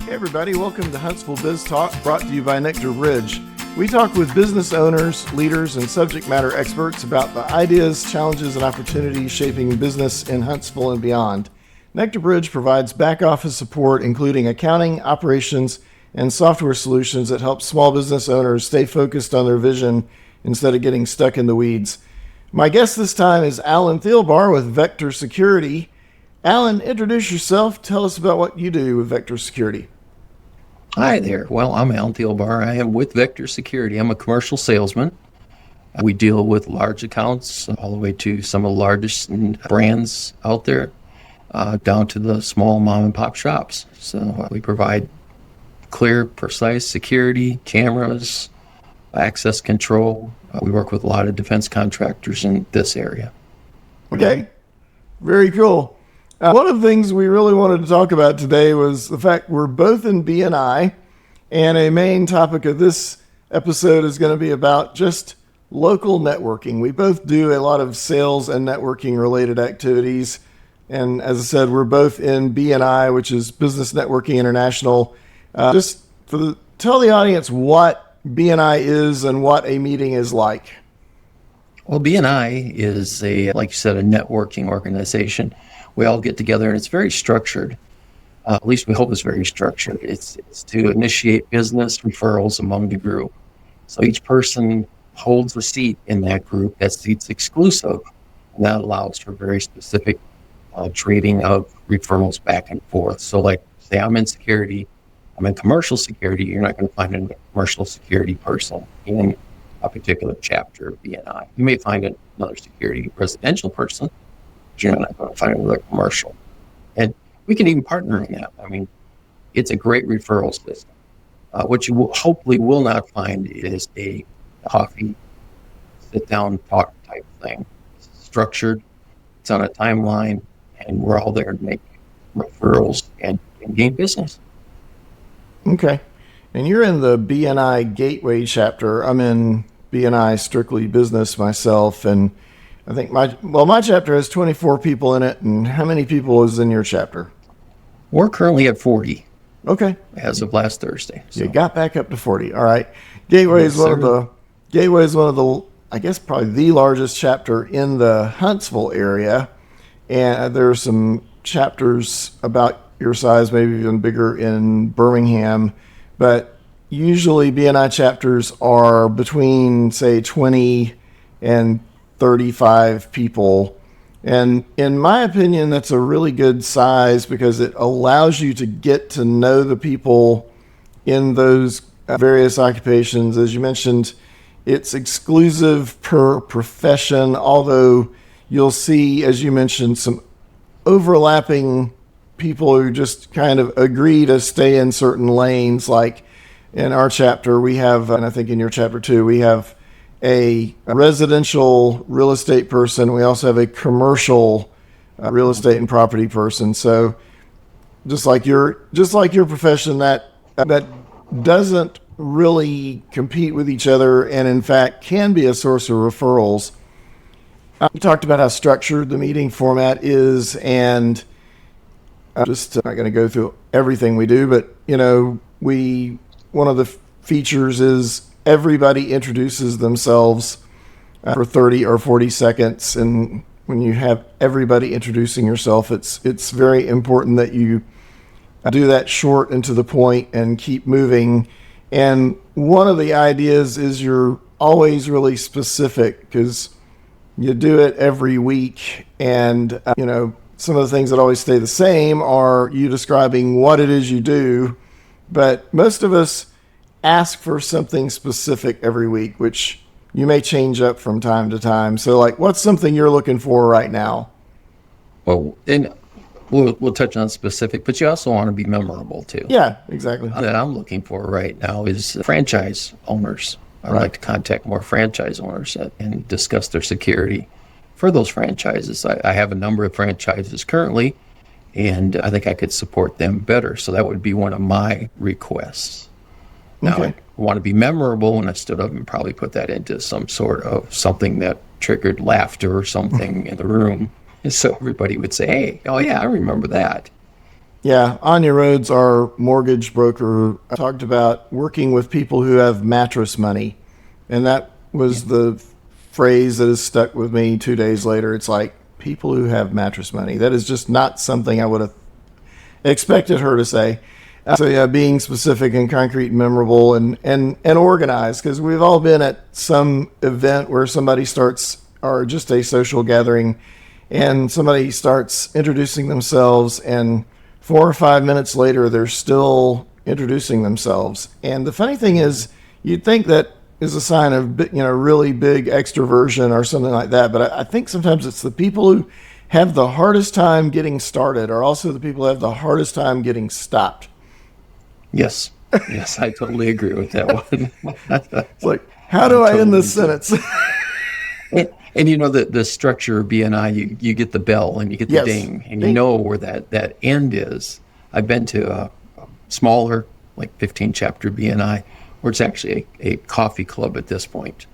Hey everybody, welcome to Huntsville Biz Talk, brought to you by Nectar Bridge. We talk with business owners, leaders, and subject matter experts about the ideas, challenges, and opportunities shaping business in Huntsville and beyond. Nectar Bridge provides back office support, including accounting, operations, and software solutions that help small business owners stay focused on their vision instead of getting stuck in the weeds. My guest this time is Alan Thielbar with Vector Security. Alan, introduce yourself. Tell us about what you do with Vector Security. Hi there. Well, I'm Alan Thielbar. I am with Vector Security. I'm a commercial salesman. We deal with large accounts all the way to some of the largest brands out there, down to the small mom and pop shops. So we provide clear, precise security, cameras, access control. We work with a lot of defense contractors in this area. Okay, very cool. One of the things we really wanted to talk about today was the fact we're both in B&I, and a main topic of this episode is going to be about just local networking. We both do a lot of sales and networking related activities, and as I said, we're both in B&I, which is Business Networking International. Tell the audience what B&I is and what a meeting is like. Well, B&I is like you said, a networking organization. We all get together and it's very structured. At least we hope it's very structured. It's to initiate business referrals among the group. So each person holds a seat in that group. That seat's exclusive. And that allows for very specific trading of referrals back and forth. So like say I'm in security, I'm in commercial security, you're not going to find a commercial security person in a particular chapter of B&I. You may find another security residential person, you're not going to find another commercial. And we can even partner in that. I mean, it's a great referral system. What you hopefully will not find is a coffee, sit down, talk type thing. It's structured, it's on a timeline, and we're all there to make referrals and gain business. Okay. And you're in the B&I Gateway chapter. I'm in B&I Strictly Business myself, and I think my chapter has 24 people in it. And how many people is in your chapter? We're currently at 40. Okay. As of last Thursday. So. You got back up to 40. All right. Gateway is one of the, I guess probably the largest chapter in the Huntsville area. And there are some chapters about your size, maybe even bigger in Birmingham. But usually B&I chapters are between, say, 20 and 35 people. And in my opinion, that's a really good size because it allows you to get to know the people in those various occupations. As you mentioned, it's exclusive per profession, although you'll see, as you mentioned, some overlapping people who just kind of agree to stay in certain lanes. Like in our chapter, we have, and I think in your chapter too, we have a residential real estate person. We also have a commercial real estate and property person. So just like your profession, that doesn't really compete with each other, and in fact can be a source of referrals. We talked about how structured the meeting format is, and I'm just not going to go through everything we do, but one of the features is everybody introduces themselves for 30 or 40 seconds. And when you have everybody introducing yourself, it's very important that you do that short and to the point and keep moving. And one of the ideas is you're always really specific because you do it every week. And, some of the things that always stay the same are you describing what it is you do. But most of us ask for something specific every week, which you may change up from time to time. So like, what's something you're looking for right now? Well, and we'll touch on specific, but you also want to be memorable too. Yeah, exactly. That I'm looking for right now is franchise owners. I'd like to contact more franchise owners and discuss their security for those franchises. I have a number of franchises currently, and I think I could support them better. So that would be one of my requests. Now, I want to be memorable, and I stood up and probably put that into some sort of something that triggered laughter or something in the room. And so everybody would say, hey, oh yeah, I remember that. Yeah, Anya Rhodes, our mortgage broker, talked about working with people who have mattress money. And that Yeah. was the phrase that has stuck with me 2 days later. It's like, people who have mattress money. That is just not something I would have expected her to say. So yeah, being specific and concrete and memorable and organized, because we've all been at some event where somebody starts, or just a social gathering, and somebody starts introducing themselves, and 4 or 5 minutes later they're still introducing themselves. And the funny thing is, you'd think that is a sign of really big extroversion or something like that, but I think sometimes it's the people who have the hardest time getting started are also the people who have the hardest time getting stopped. Yes. Yes, I totally agree with that one. It's like, how I do I end totally this do. sentence? And you know the structure of BNI, you get the bell and you get the Yes. ding, and you Ding. know where that end is. I've been to a smaller, like 15 chapter BNI, where it's actually a coffee club at this point.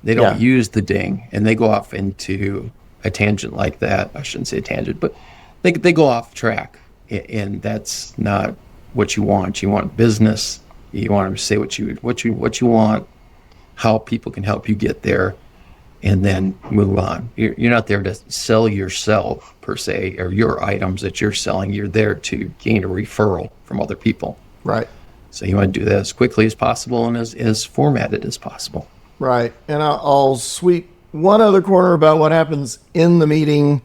They don't Yeah. use the ding, and they go off into a tangent like that. I shouldn't say tangent, but they go off track, and that's not what you want. You want business. You want them to say what you want, how people can help you get there, and then move on. You're not there to sell yourself per se, or your items that you're selling. You're there to gain a referral from other people. Right. So you want to do that as quickly as possible and as formatted as possible. Right. And I'll sweep one other corner about what happens in the meeting,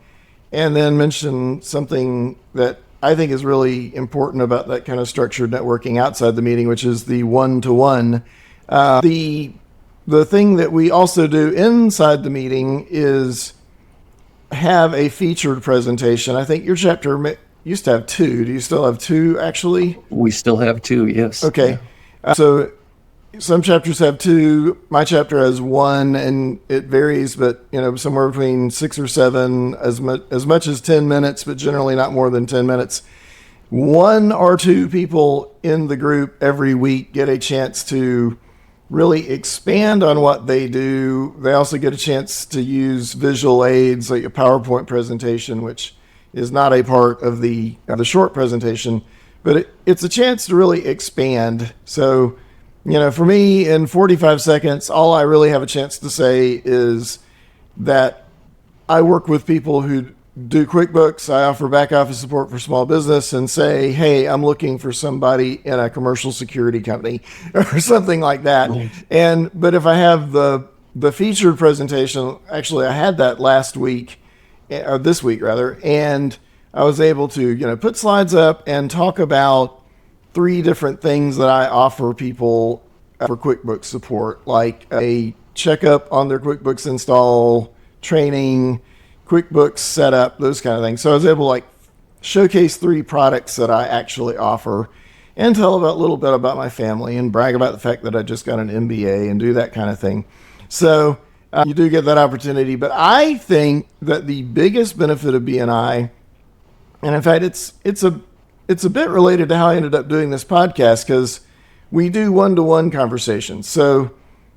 and then mention something that I think is really important about that kind of structured networking outside the meeting, which is the one-to-one. The thing that we also do inside the meeting is have a featured presentation. I think your chapter used to have two. Do you still have two, actually? We still have two, yes. Okay. So some chapters have two. My chapter has one, and it varies, but somewhere between 6 or 7, as much as 10 minutes, but generally not more than 10 minutes. One or two people in the group every week get a chance to really expand on what they do. They also get a chance to use visual aids like a PowerPoint presentation, which is not a part of the short presentation, but it's a chance to really expand. So, for me, in 45 seconds, all I really have a chance to say is that I work with people who do QuickBooks. I offer back office support for small business, and say, hey, I'm looking for somebody in a commercial security company or something like that. Right. But if I have the featured presentation, actually I had that last week, or this week rather, and I was able to put slides up and talk about 3 different things that I offer people for QuickBooks support, like a checkup on their QuickBooks install, training, QuickBooks setup, those kind of things. So I was able to showcase 3 products that I actually offer, and tell a little bit about my family, and brag about the fact that I just got an MBA, and do that kind of thing. So you do get that opportunity. But I think that the biggest benefit of BNI, and in fact, it's a bit related to how I ended up doing this podcast, because we do one-to-one conversations. So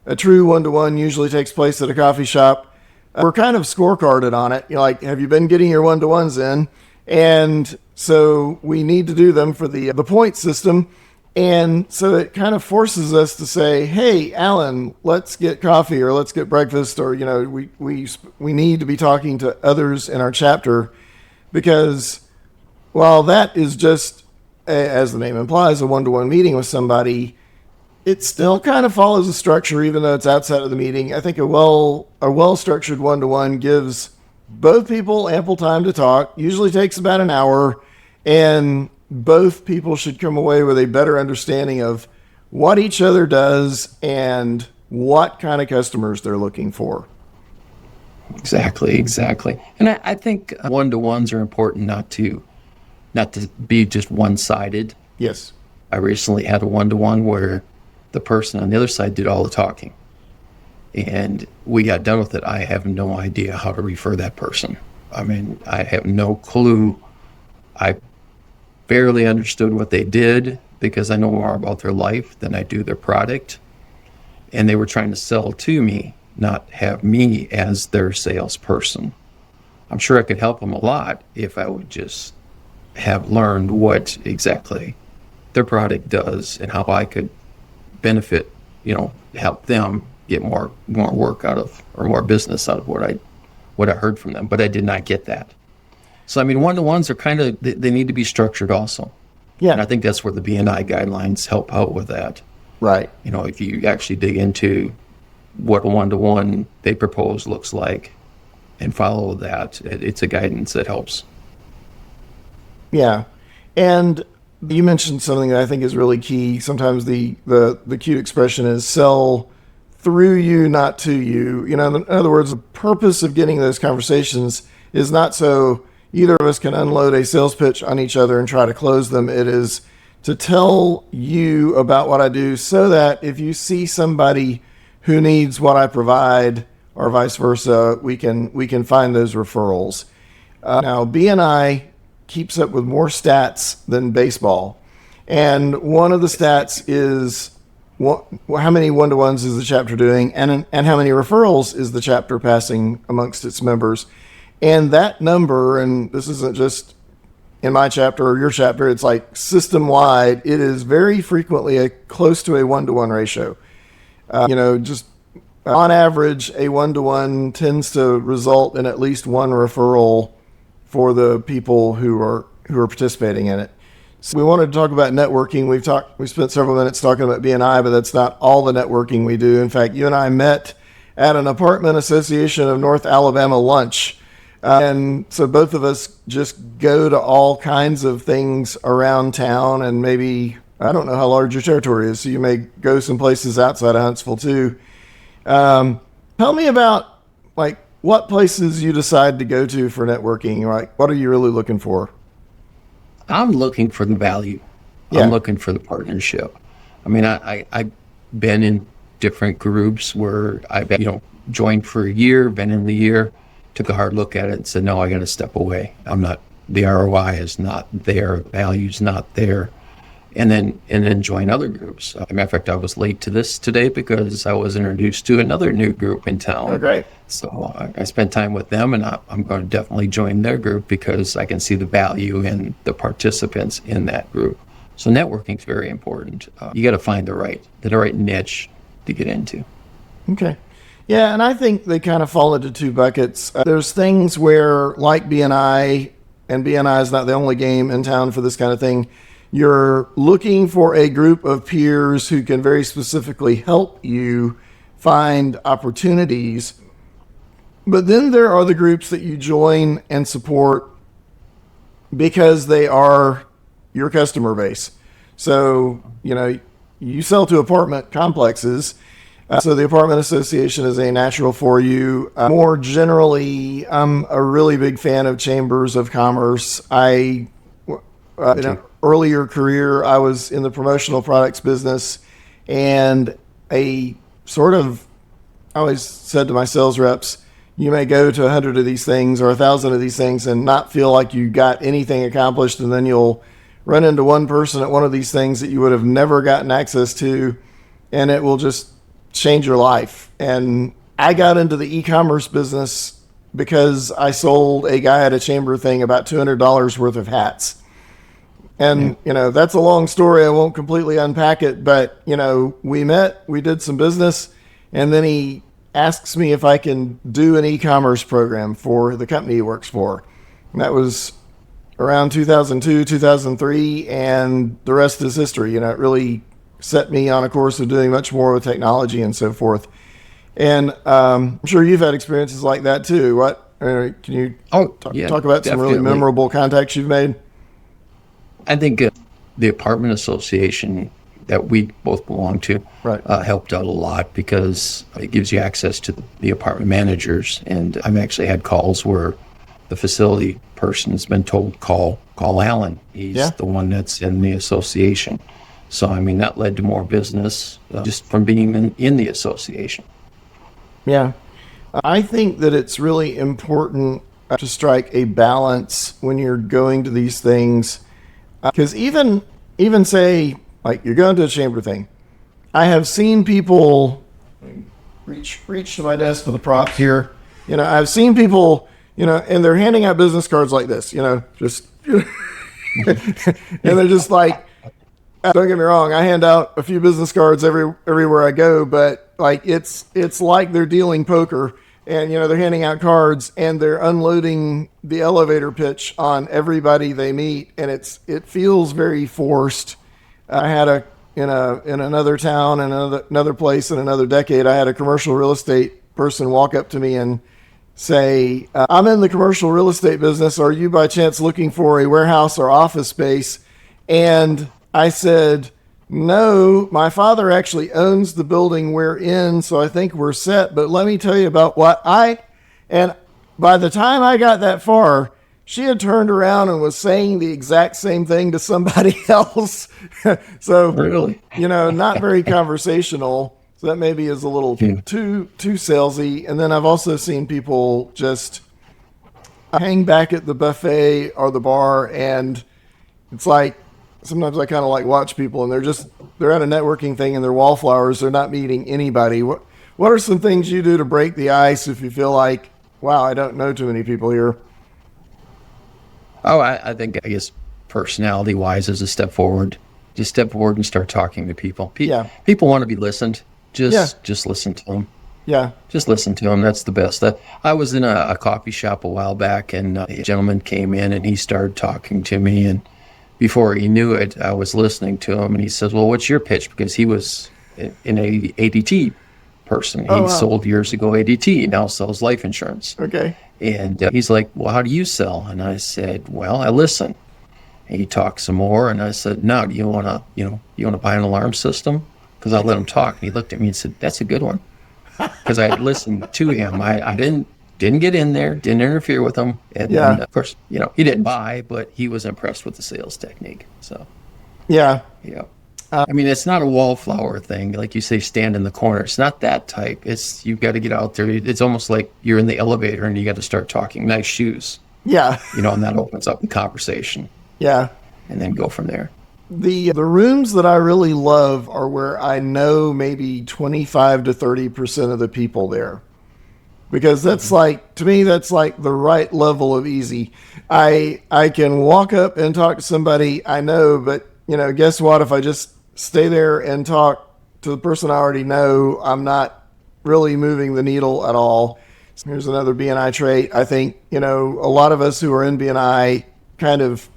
a true one-to-one usually takes place at a coffee shop. We're kind of scorecarded on it. Have you been getting your one-to-ones in? And so we need to do them for the point system. And so it kind of forces us to say, hey, Alan, let's get coffee, or let's get breakfast, or, we need to be talking to others in our chapter, because while that is just, as the name implies, a one-to-one meeting with somebody, it still kind of follows a structure, even though it's outside of the meeting. I think a well-structured one-to-one gives both people ample time to talk. Usually takes about an hour, and both people should come away with a better understanding of what each other does and what kind of customers they're looking for. Exactly. And I think one-to-ones are important, not to be just one-sided. Yes. I recently had a one-to-one where the person on the other side did all the talking, and we got done with it. I have no idea how to refer that person. I mean, I have no clue. I barely understood what they did, because I know more about their life than I do their product. And they were trying to sell to me, not have me as their salesperson. I'm sure I could help them a lot if I would just have learned what exactly their product does and how I could benefit, help them get more work out of, or more business out of what I heard from them. But I did not get that. So, I mean, one-to-ones are they need to be structured also. Yeah. And I think that's where the BNI guidelines help out with that. Right. If you actually dig into what a one-to-one they propose looks like and follow that, it's a guidance that helps. Yeah. And you mentioned something that I think is really key. Sometimes the cute expression is sell through you, not to you. In other words, the purpose of getting those conversations is not so either of us can unload a sales pitch on each other and try to close them. It is to tell you about what I do so that if you see somebody who needs what I provide or vice versa, we can find those referrals. Now, BNI keeps up with more stats than baseball. And one of the stats is how many one-to-ones is the chapter doing and how many referrals is the chapter passing amongst its members. And that number, and this isn't just in my chapter or your chapter, it's like system-wide, it is very frequently close to a one-to-one ratio. Just on average, a one-to-one tends to result in at least one referral for the people who are participating in it. So we wanted to talk about networking. We spent several minutes talking about BNI, but that's not all the networking we do. In fact, you and I met at an Apartment Association of North Alabama lunch. And so both of us just go to all kinds of things around town, and maybe, I don't know how large your territory is, so you may go some places outside of Huntsville too. Tell me about what places you decide to go to for networking. What are you really looking for? I'm looking for the value. Yeah. I'm looking for the partnership. I mean, I've been in different groups where I've joined for a year, been in the year, took a hard look at it and said, no, I got to step away. The ROI is not there, value's not there. And then join other groups. As a matter of fact, I was late to this today because I was introduced to another new group in town. Oh, great. So I spent time with them, and I'm going to definitely join their group because I can see the value in the participants in that group. So networking is very important. You got to find the right niche to get into. Okay. Yeah, and I think they kind of fall into two buckets. There's things where, like BNI, and BNI is not the only game in town for this kind of thing, you're looking for a group of peers who can very specifically help you find opportunities. But then there are the groups that you join and support because they are your customer base. So, you sell to apartment complexes. So the Apartment Association is a natural for you. More generally, I'm a really big fan of chambers of commerce. In an earlier career, I was in the promotional products business, and I always said to my sales reps, you may go to 100 of these things or 1,000 of these things and not feel like you got anything accomplished, and then you'll run into one person at one of these things that you would have never gotten access to, and it will just change your life. And I got into the e-commerce business because I sold a guy at a chamber thing about $200 worth of hats. And, that's a long story. I won't completely unpack it, but, we met, we did some business, and then he asks me if I can do an e-commerce program for the company he works for. And that was around 2002, 2003, and the rest is history. It really set me on a course of doing much more with technology and so forth. And I'm sure you've had experiences like that too. Can you talk about some really memorable contacts you've made? I think the apartment association that we both belong to helped out a lot because it gives you access to the apartment managers. And I've actually had calls where the facility person has been told, call Alan. He's the one that's in the association. So, that led to more business just from being in the association. Yeah. I think that it's really important to strike a balance when you're going to these things. Because even say, you're going to a chamber thing. I have seen people reach to my desk for the props here. I've seen people, and they're handing out business cards like this, just And they're just like, don't get me wrong, I hand out a few business cards everywhere I go, but like it's like they're dealing poker, and they're handing out cards and they're unloading the elevator pitch on everybody they meet, and it feels very forced. I had in another town, in another place, in another decade, I had a commercial real estate person walk up to me and say, I'm in the commercial real estate business. Are you by chance looking for a warehouse or office space? And I said, no, my father actually owns the building we're in, so I think we're set. But let me tell you about and by the time I got that far, she had turned around and was saying the exact same thing to somebody else. So, Really? not very conversational. So that maybe is a little too salesy. And then I've also seen people just hang back at the buffet or the bar, and it's like, sometimes I kind of like watch people, and they're at a networking thing and they're wallflowers. They're not meeting anybody. What are some things you do to break the ice if you feel like, wow, I don't know too many people here? Oh, I guess personality wise is a step forward. Just step forward and start talking to people. Yeah. People want to be listened. Just listen to them. Yeah. Just listen to them. That's the best. I was in a coffee shop a while back, and a gentleman came in and he started talking to me, and before he knew it, I was listening to him, and he says, well, what's your pitch? Because he was an ADT person. He sold years ago ADT, now sells life insurance. Okay. And he's like, well, how do you sell? And I said, well, I listen. And he talked some more, and I said, no, do you want to buy an alarm system? Because I let him talk. And he looked at me and said, that's a good one. Because I had listened to him. I didn't get in there, didn't interfere with him. And then, of course, he didn't buy, but he was impressed with the sales technique. So, yeah. I mean, it's not a wallflower thing. Like you say, stand in the corner. It's not that type. You've got to get out there. It's almost like you're in the elevator and you got to start talking. Nice shoes. Yeah. And that opens up the conversation. Yeah. And then go from there. The rooms that I really love are where I know maybe 25 to 30% of the people there. Because that's to me, that's like the right level of easy. I can walk up and talk to somebody I know, but guess what? If I just stay there and talk to the person I already know, I'm not really moving the needle at all. Here's another BNI trait. I think, a lot of us who are in BNI kind of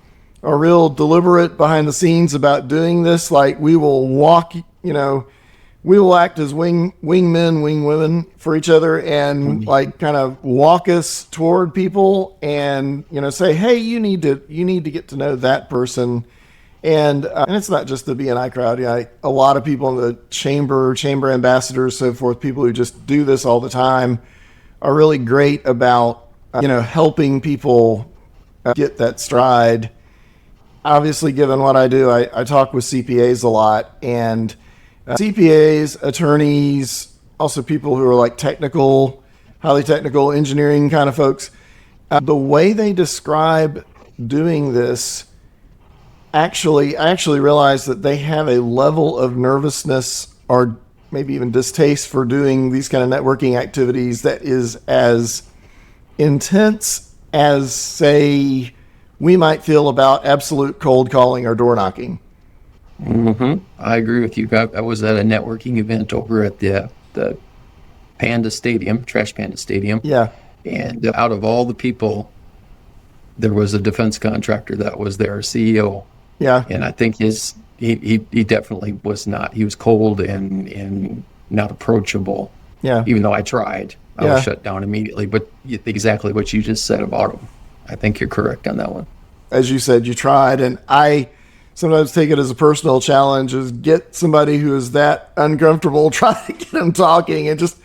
are real deliberate behind the scenes about doing this. Like we will walk, we will act as wingmen, wingwomen for each other, and like kind of walk us toward people and, say, hey, you need to get to know that person. And it's not just the BNI crowd. A lot of people in the chamber ambassadors, so forth, people who just do this all the time are really great about, helping people get that stride. Obviously, given what I do, I talk with CPAs a lot, and CPAs, attorneys, also people who are like highly technical engineering kind of folks. The way they describe doing this, I actually realize that they have a level of nervousness or maybe even distaste for doing these kind of networking activities that is as intense as, say, we might feel about absolute cold calling or door knocking. Mm-hmm. I agree with you. I was at a networking event over at the Panda Stadium, Trash Panda Stadium. Yeah. And out of all the people, there was a defense contractor that was their CEO. Yeah. And I think he definitely was not. He was cold and not approachable. Yeah. Even though I tried, I was shut down immediately. But exactly what you just said about him. I think you're correct on that one. As you said, you tried, and I sometimes take it as a personal challenge, is get somebody who is that uncomfortable, try to get them talking, and just,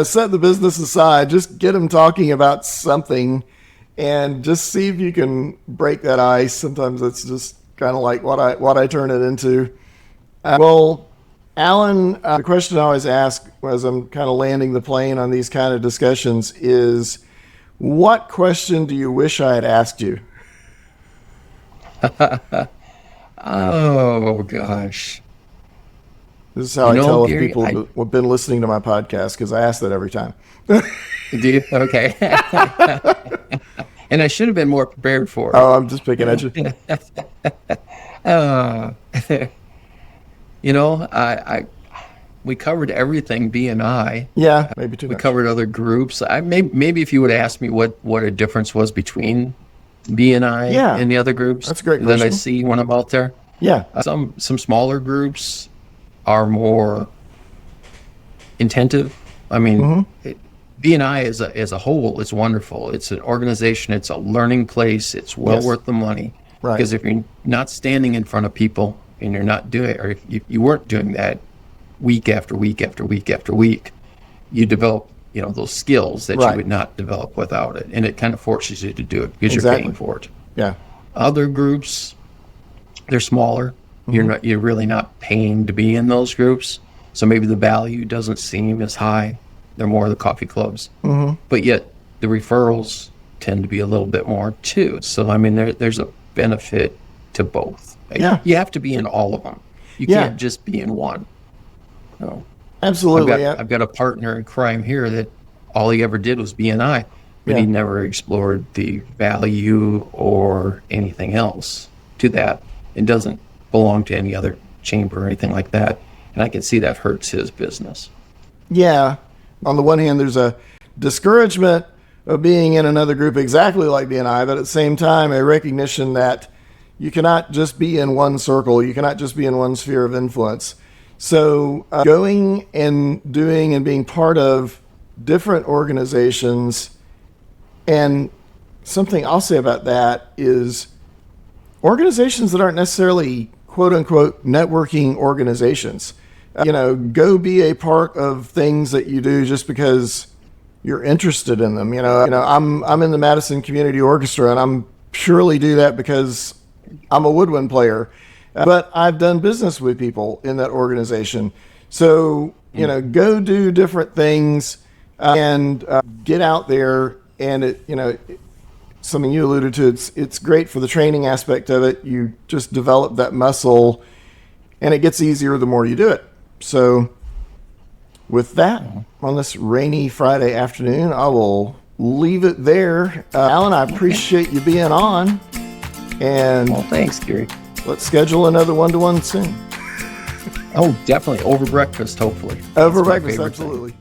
set the business aside, just get them talking about something, and just see if you can break that ice. Sometimes it's just kind of like what I turn it into. Well, Alan, the question I always ask as I'm kind of landing the plane on these kind of discussions is, what question do you wish I had asked you? Oh, gosh. This is how I tell if people have been listening to my podcast, because I ask that every time. Do you? Okay. And I should have been more prepared for it. Oh, I'm just picking at you. You know, we covered everything B&I. Yeah, maybe too We much. covered other groups. Maybe if you would ask me what a difference was between B&I Yeah, and the other groups that's a great that I question. see when I'm out there. Yeah, Some smaller groups are more intensive. I mean, B&I as a whole is wonderful. It's an organization. It's a learning place. It's well Yes. worth the money. Right. Because if you're not standing in front of people and you're not doing, or if you weren't doing that week after week after week after week, you develop, those skills that Right. you would not develop without it. And it kind of forces you to do it because Exactly. you're paying for it. yeah, Other groups, they're smaller. Mm-hmm. You're really not paying to be in those groups. So maybe the value doesn't seem as high. They're more the coffee clubs. Mm-hmm. But yet the referrals tend to be a little bit more too. So, I mean, there's a benefit to both. Yeah. You have to be in all of them. You Yeah. can't just be in one. No. absolutely. Yeah. I've got a partner in crime here that all he ever did was B&I, but he Yeah. never explored the value or anything else to that. It doesn't belong to any other chamber or anything like that. And I can see that hurts his business. Yeah. On the one hand, there's a discouragement of being in another group exactly like B&I, but at the same time, a recognition that you cannot just be in one circle. You cannot just be in one sphere of influence. So going and doing and being part of different organizations, and something I'll say about that is organizations that aren't necessarily quote unquote networking organizations. Go be a part of things that you do just because you're interested in them. I'm in the Madison Community Orchestra, and I'm purely do that because I'm a woodwind player. But I've done business with people in that organization. So, go do different things and get out there. And something you alluded to, it's great for the training aspect of it. You just develop that muscle, and it gets easier the more you do it. So with that, on this rainy Friday afternoon, I will leave it there. Alan, I appreciate you being on, and Well, thanks, Gary. let's schedule another one-to-one soon. Oh, definitely over breakfast, hopefully. Over That's my breakfast, favorite thing. absolutely.